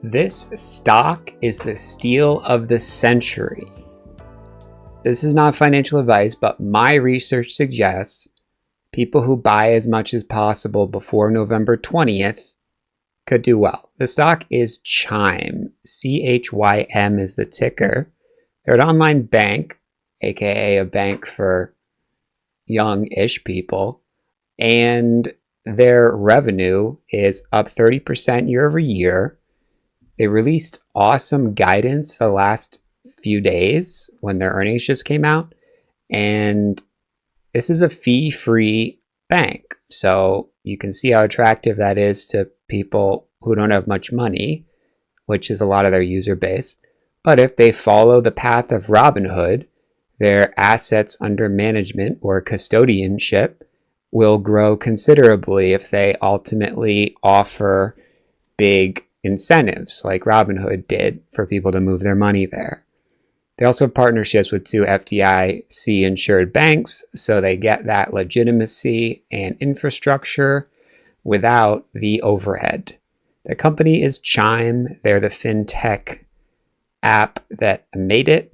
This stock is the steal of the century. This is not financial advice, but my research suggests people who buy as much as possible before November 20th could do well. The stock is Chime. CHYM is the ticker. They're an online bank, aka a bank for young-ish people, and their revenue is up 30% year over year. They released awesome guidance the last few days when their earnings just came out, and this is a fee-free bank, so you can see how attractive that is to people who don't have much money, which is a lot of their user base. But if they follow the path of Robinhood, their assets under management or custodianship will grow considerably if they ultimately offer big incentives like Robinhood did for people to move their money there. They also have partnerships with 2 FDIC insured banks, so they get that legitimacy and infrastructure without the overhead. The company is Chime. They're the fintech app that made it.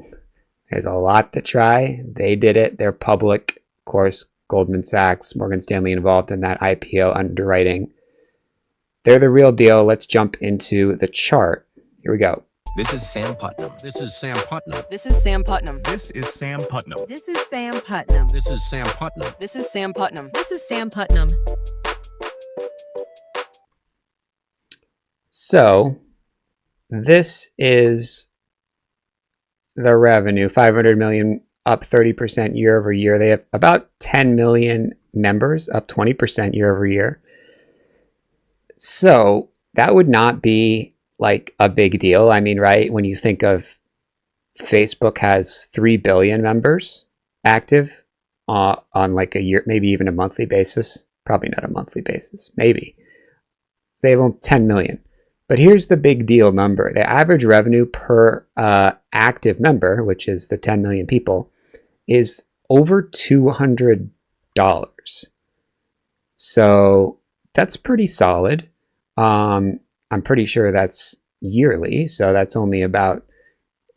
There's a lot to try. They did it. They're public. Of course, Goldman Sachs, Morgan Stanley involved in that IPO underwriting. They're the real deal. Let's jump into the chart. Here we go. This is Sam Putnam. This is Sam Putnam. This is Sam Putnam. This is Sam Putnam. This is Sam Putnam. This is Sam Putnam. This is Sam Putnam. This is Sam Putnam. So this is the revenue, 500 million, up 30% year over year. They have about 10 million members, up 20% year over year. So that would not be like a big deal. I mean, right? When you think of Facebook has 3 billion members active on like a year, maybe even a monthly basis. Probably not a monthly basis, maybe. They have only 10 million. But here's the big deal number. The average revenue per active member, which is the 10 million people, is over $200. So that's pretty solid. I'm pretty sure that's yearly, so that's only about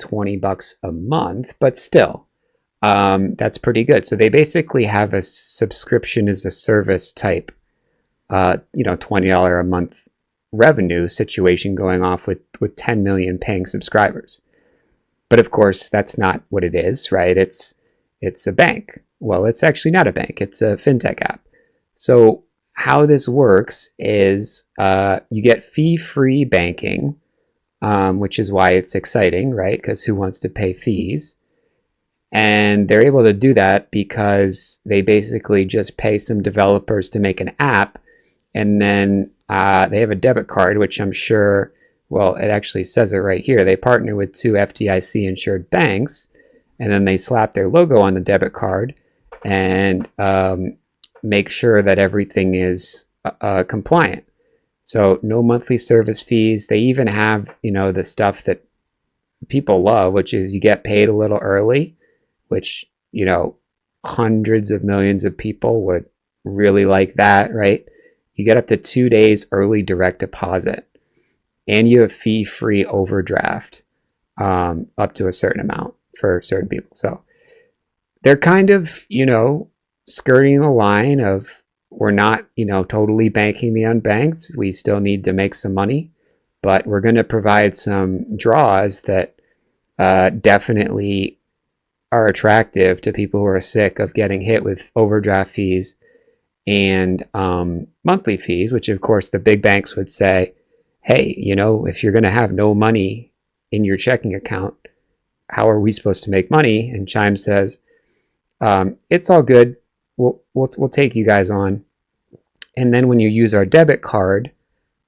$20 a month, but still, that's pretty good. So they basically have a subscription as a service type, $20 a month revenue situation going off with 10 million paying subscribers. But of course, that's not what it is, right? It's a bank. Well, it's actually not a bank. It's a fintech app. So how this works is you get fee-free banking, which is why it's exciting, right? Because who wants to pay fees? And they're able to do that because they basically just pay some developers to make an app, and then they have a debit card, which I'm sure, well, it actually says it right here. They partner with 2 FDIC insured banks, and then they slap their logo on the debit card and make sure that everything is compliant. So no monthly service fees. They even have, the stuff that people love, which is you get paid a little early, which, hundreds of millions of people would really like that, right? You get up to 2 days early direct deposit, and you have fee-free overdraft up to a certain amount for certain people. So they're kind of, skirting the line of we're not, totally banking the unbanked. We still need to make some money, but we're going to provide some draws that definitely are attractive to people who are sick of getting hit with overdraft fees and monthly fees, which of course the big banks would say, hey, if you're going to have no money in your checking account, how are we supposed to make money? And Chime says, it's all good. We'll take you guys on. And then when you use our debit card,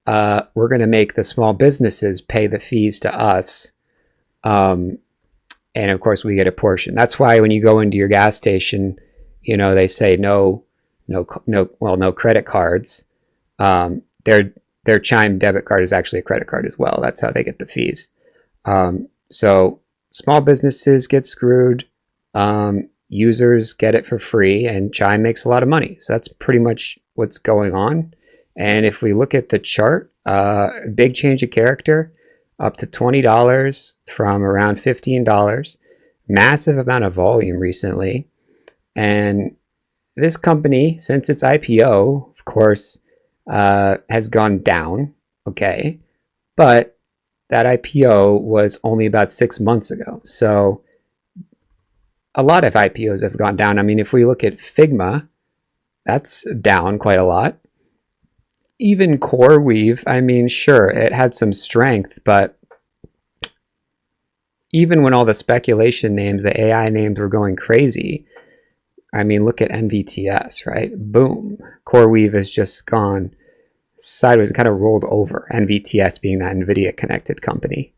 we're going to make the small businesses pay the fees to us. And of course we get a portion. That's why when you go into your gas station, they say no credit cards. Their Chime debit card is actually a credit card as well. That's how they get the fees. So small businesses get screwed. Users get it for free, and Chime makes a lot of money. So that's pretty much what's going on. And if we look at the chart, Big change of character, up to $20 from around $15. Massive amount of volume recently. And this company, since its IPO, of course, has gone down. Okay. But that IPO was only about 6 months ago. So a lot of IPOs have gone down. I mean, if we look at Figma, that's down quite a lot. Even CoreWeave, I mean, sure, it had some strength, but even when all the speculation names, the AI names were going crazy, I mean, look at NVTS, right? Boom. CoreWeave has just gone sideways, kind of rolled over. NVTS being that NVIDIA connected company.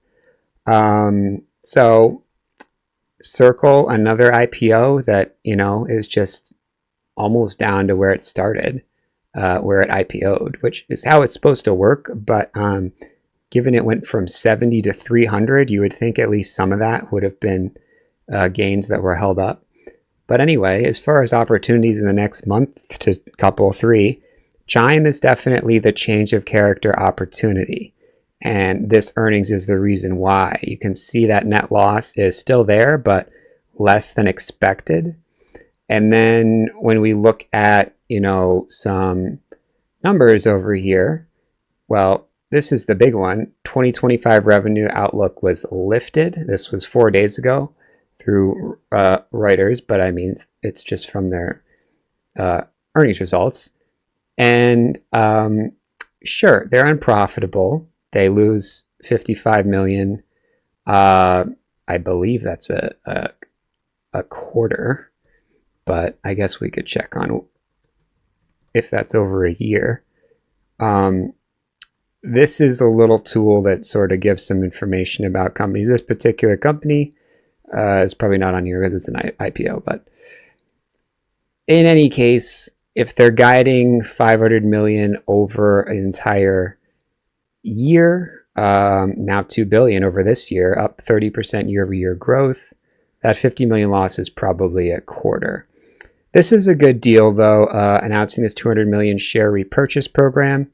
So Circle, another IPO that, is just almost down to where it started, where it IPO'd, which is how it's supposed to work. But given it went from 70 to 300, you would think at least some of that would have been gains that were held up. But anyway, as far as opportunities in the next month to couple 3, Chime is definitely the change of character opportunity. And this earnings is the reason why. You can see that net loss is still there, but less than expected. And then when we look at, some numbers over here, well, this is the big one. 2025 revenue outlook was lifted. This was 4 days ago through Reuters, but I mean, it's just from their earnings results. And sure, they're unprofitable. They lose $55 million. I believe that's a quarter, but I guess we could check on if that's over a year. This is a little tool that sort of gives some information about companies. This particular company is probably not on here because it's an IPO, but in any case, if they're guiding 500 million over an entire year, now 2 billion over this year, up 30% year-over-year growth, that 50 million loss is probably a quarter. This is a good deal, though, announcing this 200 million share repurchase program.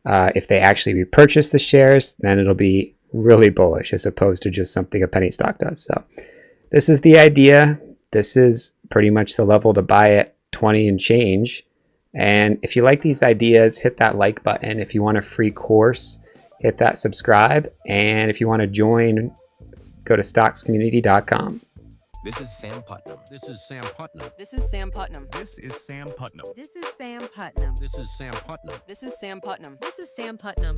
If they actually repurchase the shares, then it'll be really bullish as opposed to just something a penny stock does. So this is the idea. This is pretty much the level to buy at 20 and change. And if you like these ideas, hit that like button. If you want a free course, hit that subscribe. And if you want to join, go to stockscommunity.com. This is Sam Putnam. This is Sam Putnam. This is Sam Putnam. This is Sam Putnam. This is Sam Putnam. This is Sam Putnam. This is Sam Putnam. This is Sam Putnam.